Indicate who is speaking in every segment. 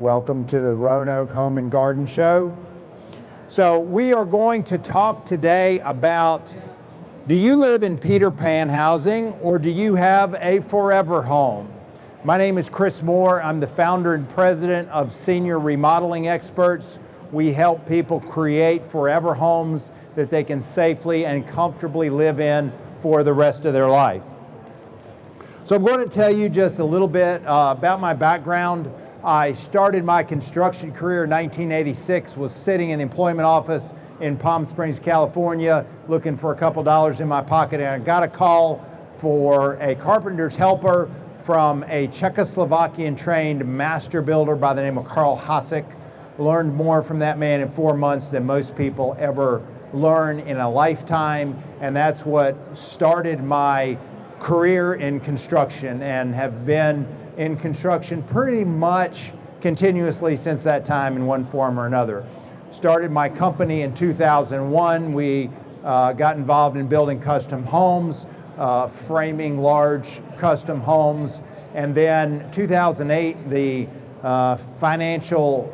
Speaker 1: Welcome to the Roanoke Home and Garden Show. So we are going to talk today about, do you live in Peter Pan housing or do you have a forever home? My name is Chris Moore. I'm the founder and president of Senior Remodeling Experts. We help people create forever homes that they can safely and comfortably live in for the rest of their life. So I'm going to tell you just a little bit about my background. I started my construction career in 1986, was sitting in the employment office in Palm Springs, California, looking for a couple dollars in my pocket, and I got a call for a carpenter's helper from a Czechoslovakian trained master builder by the name of Karl Hasek. Learned more from that man in 4 months than most people ever learn in a lifetime, and that's what started my career in construction, and have been in construction pretty much continuously since that time in one form or another. Started my company in 2001. We got involved in building custom homes, framing large custom homes, and then 2008 the financial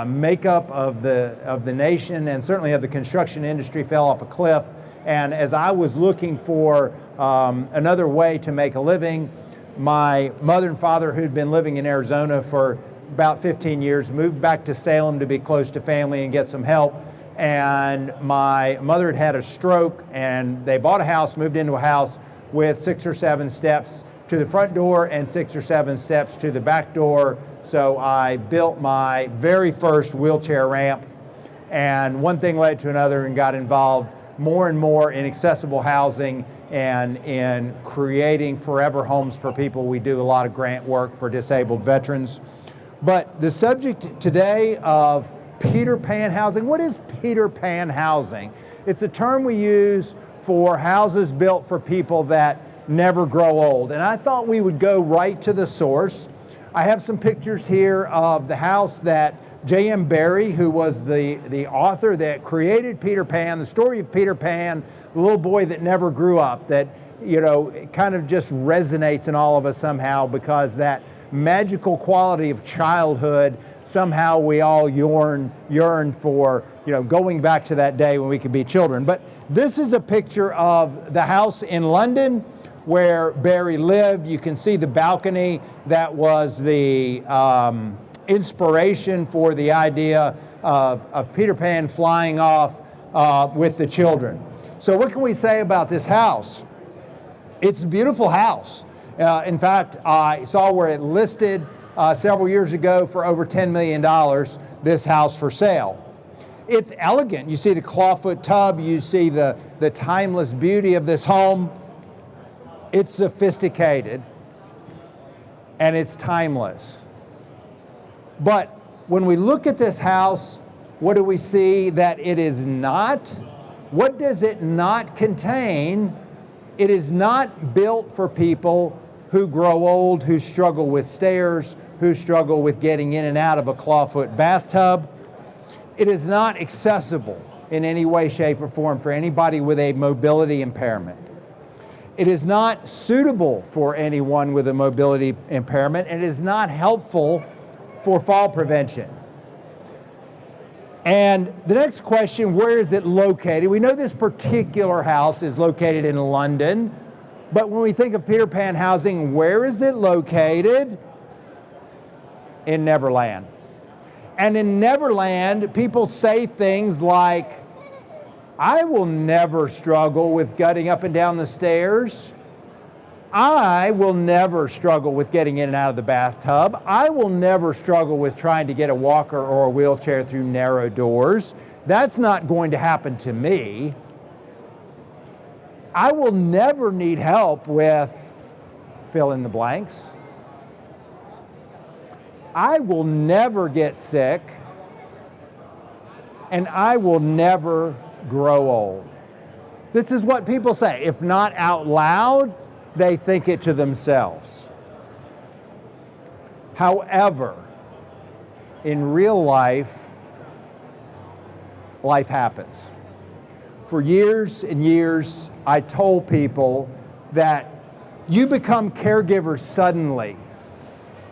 Speaker 1: makeup of the nation and certainly of the construction industry fell off a cliff. And as I was looking for another way to make a living, my mother and father, who'd been living in Arizona for about 15 years, moved back to Salem to be close to family and get some help. And my mother had had a stroke, and they bought a house, moved into a house with 6 or 7 steps to the front door and 6 or 7 steps to the back door. So I built my very first wheelchair ramp, and one thing led to another and got involved more and more in accessible housing and in creating forever homes for people. We do a lot of grant work for disabled veterans. But the subject today of Peter Pan housing, what is Peter Pan housing? It's a term we use for houses built for people that never grow old. And I thought we would go right to the source. I have some pictures here of the house that J.M. Barrie, who was the author that created Peter Pan, the story of Peter Pan, the little boy that never grew up, that, you know, it kind of just resonates in all of us somehow, because that magical quality of childhood, somehow we all yearn for, you know, going back to that day when we could be children. But this is a picture of the house in London where Barrie lived. You can see the balcony. That was the inspiration for the idea of Peter Pan flying off with the children. So what can we say about this house? It's a beautiful house. In fact, I saw where it listed several years ago for over $10 million, this house for sale. It's elegant. You see the clawfoot tub, you see the timeless beauty of this home. It's sophisticated and it's timeless. But when we look at this house, what do we see that it is not? What does it not contain? It is not built for people who grow old, who struggle with stairs, who struggle with getting in and out of a clawfoot bathtub. It is not accessible in any way, shape, or form for anybody with a mobility impairment. It is not suitable for anyone with a mobility impairment. It is not helpful for fall prevention. And the next question, where is it located? We know this particular house is located in London, but when we think of Peter Pan housing, where is it located? In Neverland. And in Neverland, people say things like, I will never struggle with getting up and down the stairs. I will never struggle with getting in and out of the bathtub. I will never struggle with trying to get a walker or a wheelchair through narrow doors. That's not going to happen to me. I will never need help with fill in the blanks. I will never get sick, and I will never grow old. This is what people say. If not out loud, they think it to themselves. However, in real life, life happens. For years and years, I told people that you become caregivers suddenly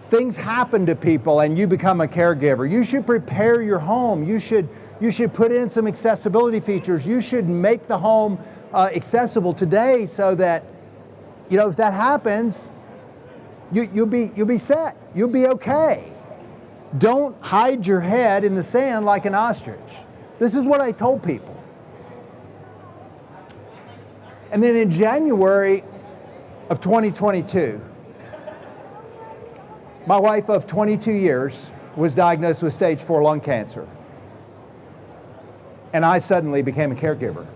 Speaker 1: things happen to people and you become a caregiver. You should prepare your home. You should put in some accessibility features. You should make the home accessible today so that, if that happens, you'll be set. You'll be okay. Don't hide your head in the sand like an ostrich. This is what I told people. And then in January of 2022, my wife of 22 years was diagnosed with stage 4 lung cancer. And I suddenly became a caregiver.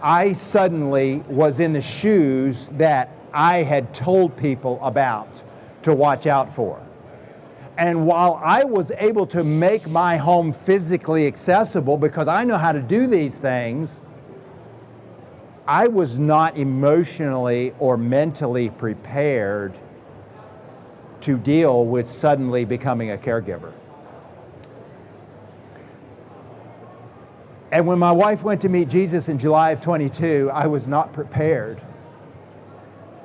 Speaker 1: I suddenly was in the shoes that I had told people about to watch out for. And while I was able to make my home physically accessible because I know how to do these things, I was not emotionally or mentally prepared to deal with suddenly becoming a caregiver. And when my wife went to meet Jesus in July of 22, I was not prepared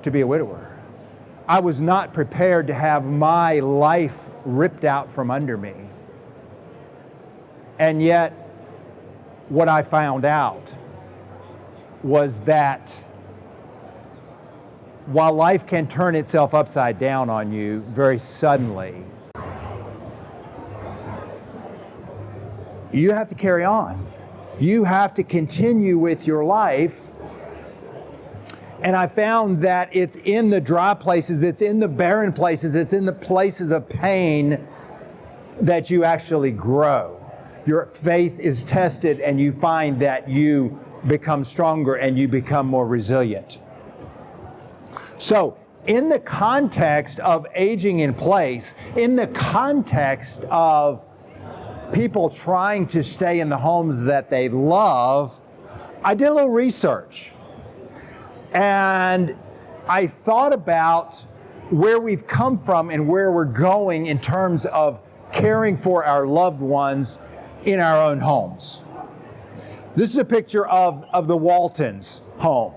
Speaker 1: to be a widower. I was not prepared to have my life ripped out from under me. And yet, what I found out was that while life can turn itself upside down on you very suddenly, you have to carry on. You have to continue with your life. And I found that it's in the dry places, it's in the barren places, it's in the places of pain that you actually grow. Your faith is tested and you find that you become stronger and you become more resilient. So, in the context of aging in place, in the context of people trying to stay in the homes that they love, I did a little research. And I thought about where we've come from and where we're going in terms of caring for our loved ones in our own homes. This is a picture of the Waltons' home.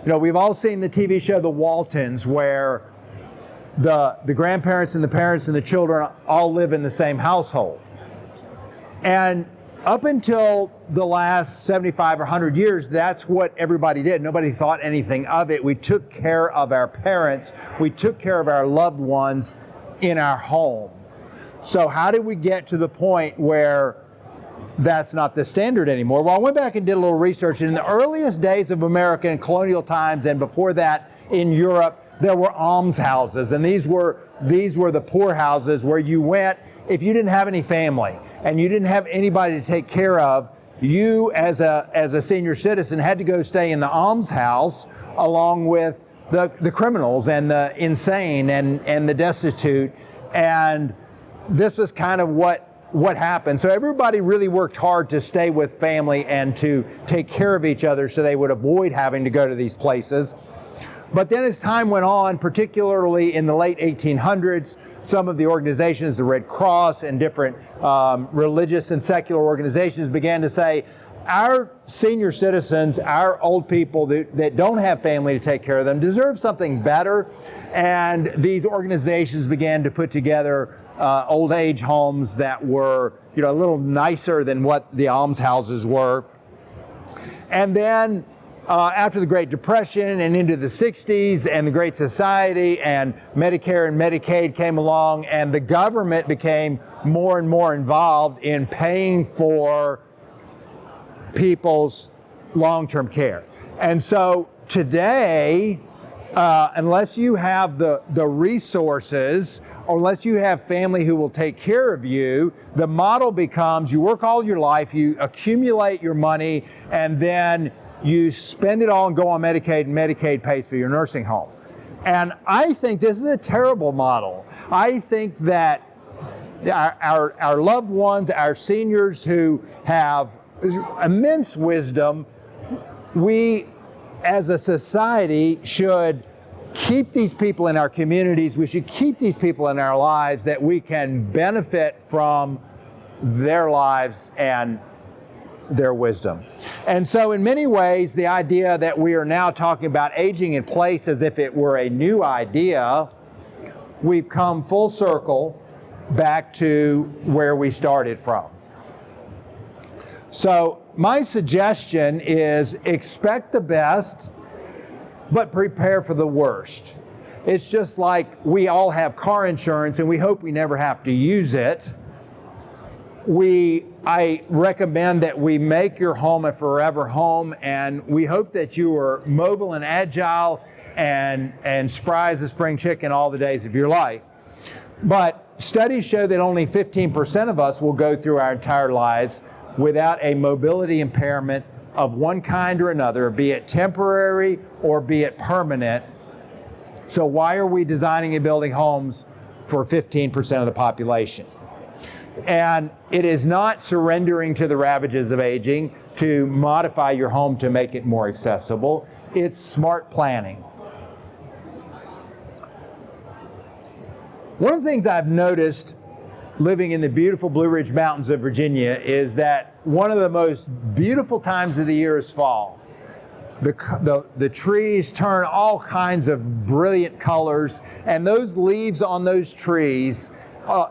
Speaker 1: We've all seen the TV show The Waltons, where the grandparents and the parents and the children all live in the same household. And up until the last 75 or 100 years, that's what everybody did. Nobody thought anything of it. We took care of our parents. We took care of our loved ones in our home. So how did we get to the point where that's not the standard anymore? Well, I went back and did a little research. In the earliest days of America in colonial times, and before that in Europe, there were almshouses. And these were the poor houses where you went if you didn't have any family and you didn't have anybody to take care of. You, as a senior citizen, had to go stay in the almshouse along with the criminals and the insane and the destitute. And this was kind of what happened. So everybody really worked hard to stay with family and to take care of each other so they would avoid having to go to these places. But then as time went on, particularly in the late 1800s, some of the organizations, the Red Cross and different religious and secular organizations, began to say, our senior citizens, our old people that don't have family to take care of them, deserve something better. And these organizations began to put together old age homes that were, a little nicer than what the almshouses were. And then after the Great Depression and into the 60s and the Great Society and Medicare and Medicaid came along, and the government became more and more involved in paying for people's long-term care. And so today, unless you have the resources, or unless you have family who will take care of you, the model becomes you work all your life, you accumulate your money, and then you spend it all and go on Medicaid, and Medicaid pays for your nursing home. And I think this is a terrible model. I think that our loved ones, our seniors who have immense wisdom, we as a society should keep these people in our communities. We should keep these people in our lives that we can benefit from their lives and their wisdom. And so in many ways, the idea that we are now talking about aging in place as if it were a new idea we've come full circle back to where we started from. So my suggestion is expect the best, but prepare for the worst. It's just like we all have car insurance and we hope we never have to use it. I recommend that we make your home a forever home, and we hope that you are mobile and agile and spry as a spring chicken all the days of your life. But studies show that only 15% of us will go through our entire lives without a mobility impairment of one kind or another, be it temporary or be it permanent. So why are we designing and building homes for 15% of the population? And it is not surrendering to the ravages of aging to modify your home to make it more accessible. It's smart planning. One of the things I've noticed living in the beautiful Blue Ridge Mountains of Virginia is that one of the most beautiful times of the year is fall. The trees turn all kinds of brilliant colors, and those leaves on those trees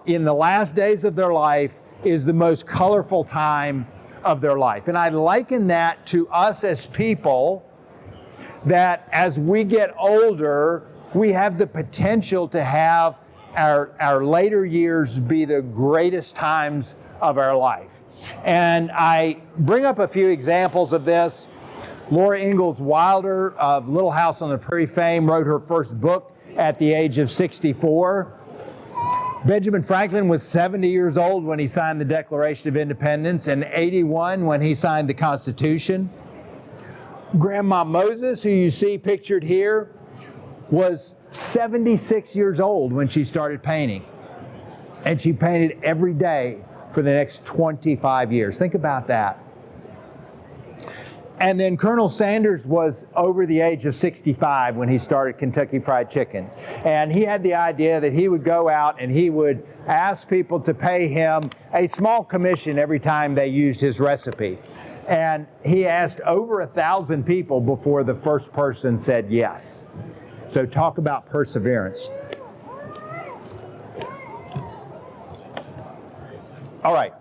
Speaker 1: in the last days of their life is the most colorful time of their life. And I liken that to us as people, that as we get older, we have the potential to have our later years be the greatest times of our life. And I bring up a few examples of this. Laura Ingalls Wilder of Little House on the Prairie fame wrote her first book at the age of 64. Benjamin Franklin was 70 years old when he signed the Declaration of Independence and 81 when he signed the Constitution. Grandma Moses, who you see pictured here, was 76 years old when she started painting. And she painted every day for the next 25 years. Think about that. And then Colonel Sanders was over the age of 65 when he started Kentucky Fried Chicken. And he had the idea that he would go out and he would ask people to pay him a small commission every time they used his recipe. And he asked over 1,000 people before the first person said yes. So talk about perseverance. All right.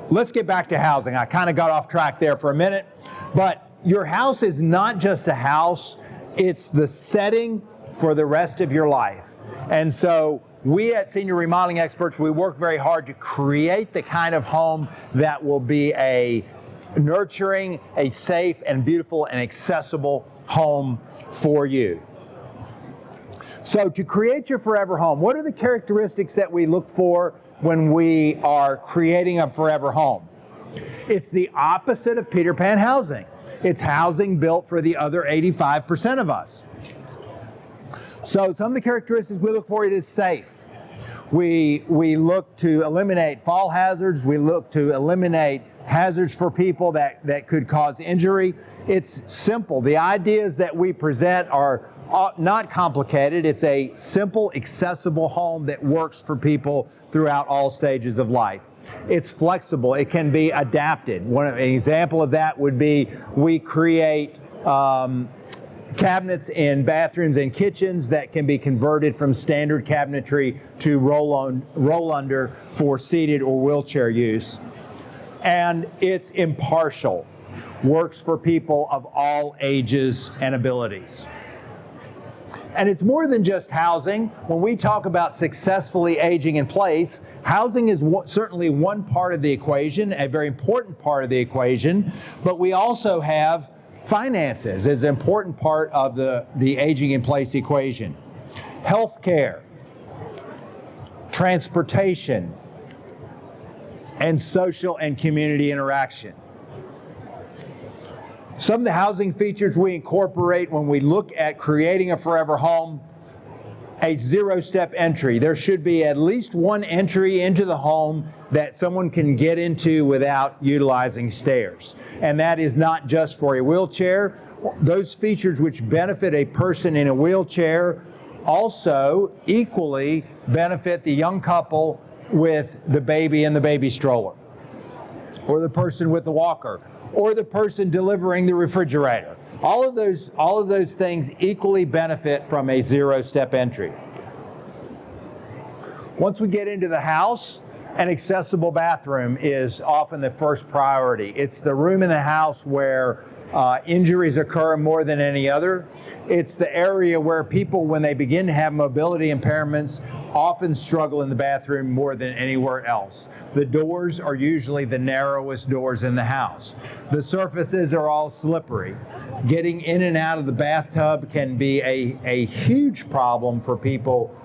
Speaker 1: Let's get back to housing. I kind of got off track there for a minute, but your house is not just a house, it's the setting for the rest of your life. And so we at Senior Remodeling Experts, we work very hard to create the kind of home that will be a nurturing, a safe and beautiful and accessible home for you. So to create your forever home, what are the characteristics that we look for when we are creating a forever home? It's the opposite of Peter Pan housing. It's housing built for the other 85% of us. So some of the characteristics we look for, it is safe. We look to eliminate fall hazards. We look to eliminate hazards for people that could cause injury. It's simple. The ideas that we present are not complicated. It's a simple, accessible home that works for people throughout all stages of life. It's flexible. It can be adapted. An example of that would be we create cabinets in bathrooms and kitchens that can be converted from standard cabinetry to roll under for seated or wheelchair use. And it's impartial. Works for people of all ages and abilities. And it's more than just housing. When we talk about successfully aging in place, housing is certainly one part of the equation, a very important part of the equation, but we also have finances as an important part of the aging in place equation. Healthcare, transportation, and social and community interaction. Some of the housing features we incorporate when we look at creating a forever home: a zero-step entry. There should be at least one entry into the home that someone can get into without utilizing stairs. And that is not just for a wheelchair. Those features which benefit a person in a wheelchair also equally benefit the young couple with the baby in the baby stroller, or the person with the walker, or the person delivering the refrigerator. All of those things equally benefit from a zero-step entry. Once we get into the house, an accessible bathroom is often the first priority. It's the room in the house where injuries occur more than any other. It's the area where people, when they begin to have mobility impairments, often struggle in the bathroom more than anywhere else. The doors are usually the narrowest doors in the house. The surfaces are all slippery. Getting in and out of the bathtub can be a huge problem for people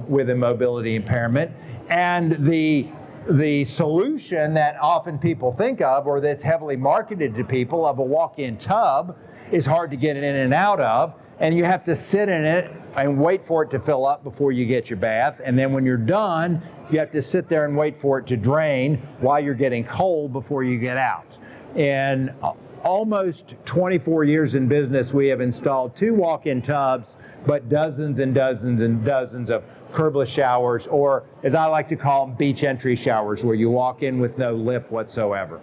Speaker 1: with a mobility impairment. And the solution that often people think of, or that's heavily marketed to people, of a walk-in tub is hard to get in and out of, and you have to sit in it and wait for it to fill up before you get your bath. And then when you're done, you have to sit there and wait for it to drain while you're getting cold before you get out. In almost 24 years in business, we have installed 2 walk-in tubs, but dozens and dozens and dozens of curbless showers, or as I like to call them, beach entry showers, where you walk in with no lip whatsoever.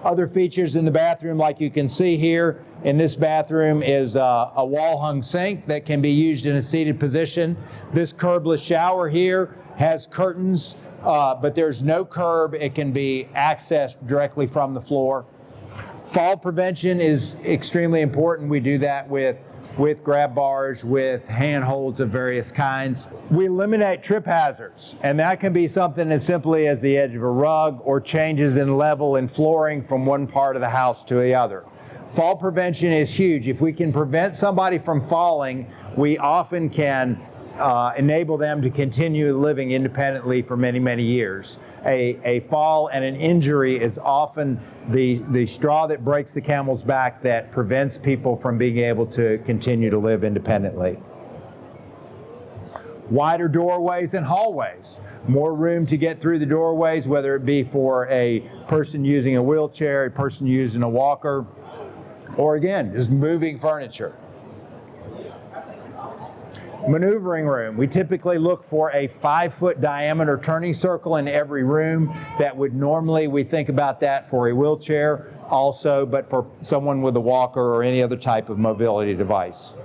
Speaker 1: Other features in the bathroom, like you can see here in this bathroom, is a wall-hung sink that can be used in a seated position. This curbless shower here has curtains, but there's no curb. It can be accessed directly from the floor. Fall prevention is extremely important. We do that with grab bars, with handholds of various kinds. We eliminate trip hazards, and that can be something as simply as the edge of a rug or changes in level in flooring from one part of the house to the other. Fall prevention is huge. If we can prevent somebody from falling, we often can enable them to continue living independently for many, many years. A fall and an injury is often the straw that breaks the camel's back that prevents people from being able to continue to live independently. Wider doorways and hallways. More room to get through the doorways, whether it be for a person using a wheelchair, a person using a walker, or again, just moving furniture. Maneuvering room. We typically look for a 5-foot diameter turning circle in every room. That would normally, we think about that for a wheelchair also, but for someone with a walker or any other type of mobility device.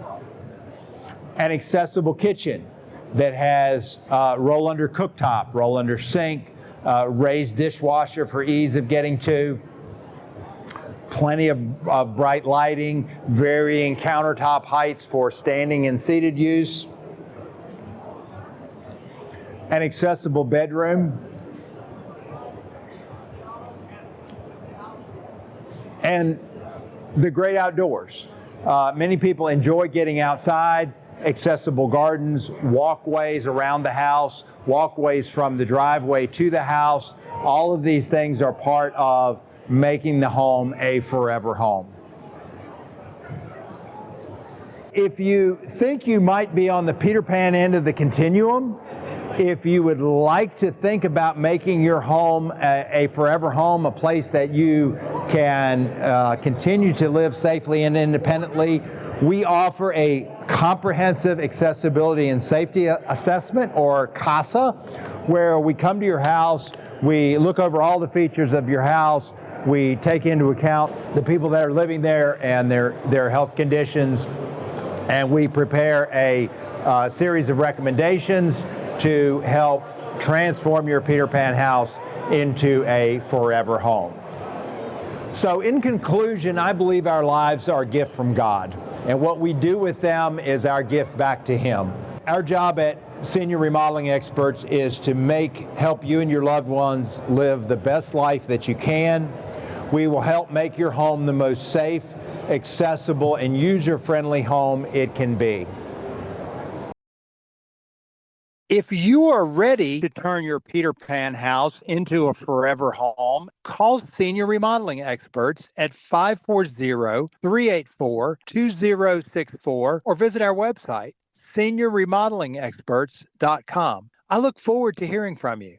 Speaker 1: An accessible kitchen that has roll under cooktop, roll under sink, raised dishwasher for ease of getting to. Plenty of bright lighting, varying countertop heights for standing and seated use. An accessible bedroom. And the great outdoors. Many people enjoy getting outside. Accessible gardens, walkways around the house, walkways from the driveway to the house. All of these things are part of making the home a forever home. If you think you might be on the Peter Pan end of the continuum, if you would like to think about making your home a forever home, a place that you can continue to live safely and independently, we offer a comprehensive accessibility and safety assessment, or CASA, where we come to your house, we look over all the features of your house, we take into account the people that are living there and their health conditions, and we prepare a series of recommendations to help transform your Peter Pan house into a forever home. So in conclusion, I believe our lives are a gift from God, and what we do with them is our gift back to Him. Our job at Senior Remodeling Experts is to help you and your loved ones live the best life that you can. We will help make your home the most safe, accessible, and user-friendly home it can be. If you are ready to turn your Peter Pan house into a forever home, call Senior Remodeling Experts at 540-384-2064 or visit our website, seniorremodelingexperts.com. I look forward to hearing from you.